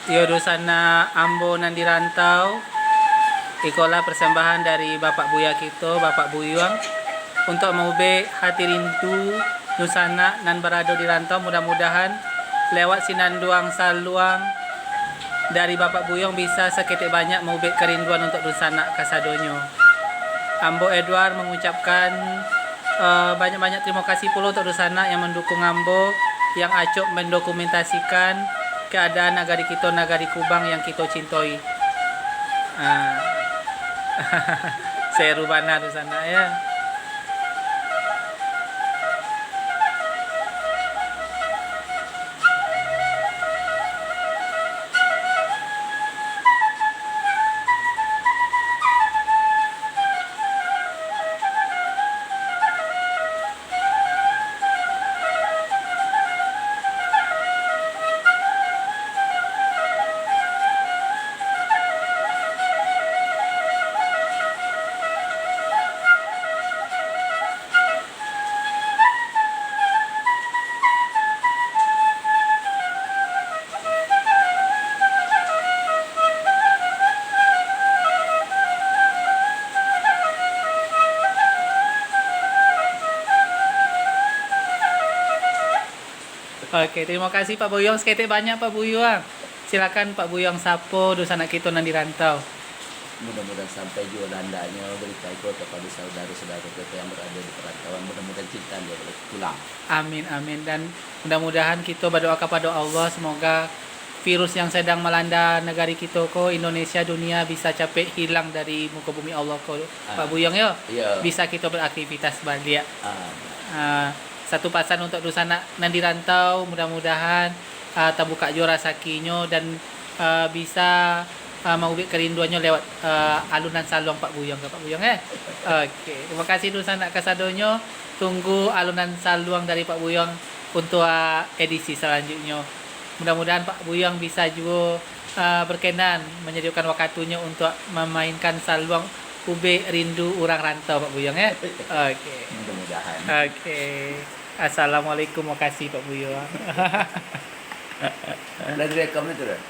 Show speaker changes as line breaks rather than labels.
Yodosana Ambo nan dirantau. Ikola persembahan dari Bapak Buya kita, Bapak Buyuang, untuk mengubah hati rindu Nusana nan berada di rantau. Mudah-mudahan lewat sinanduang saluang dari Bapak Buyong bisa seketik banyak mengubah kerinduan untuk Nusana kasadonyo. Ambo Edward mengucapkan banyak-banyak terima kasih pula untuk Nusana yang mendukung Ambo, yang acuk mendokumentasikan keadaan nagari kita, nagari Kubang yang kita cintai. Seru banget Nusana ya. Oke, terima kasih Pak Buyong. Seketik banyak Pak Buyong. Silakan Pak Buyong sapo Nusana kita nan dirantau.
Mudah-mudahan sampai juga landanya berita itu kepada saudara-saudara kita yang berada di perantauan. Mudah-mudahan cinta dia boleh pulang.
Amin, amin. Dan mudah-mudahan kita berdoa kepada Allah semoga virus yang sedang melanda negari kita ko Indonesia, dunia bisa capek hilang dari muka bumi Allah ko. Pak Buyong yo.
Iya.
Bisa kita beraktivitas balik. Satu pasan untuk Nusana nan dirantau, mudah-mudahan terbuka jora sakinyo dan bisa mengubik kerinduannya lewat alunan saluang Pak Buyong Pak Buyong Oke, terima kasih Nusana kasadonyo. Tunggu alunan saluang dari Pak Buyong untuk edisi selanjutnya. Mudah-mudahan Pak Buyong bisa juga berkenan menyediakan waktunya untuk memainkan saluang ube rindu orang rantau Pak Buyong ya. Oke.
Mudah-mudahan.
Oke. Assalamualaikum, makasih Pak Buyong.
Udah direkam itu dah.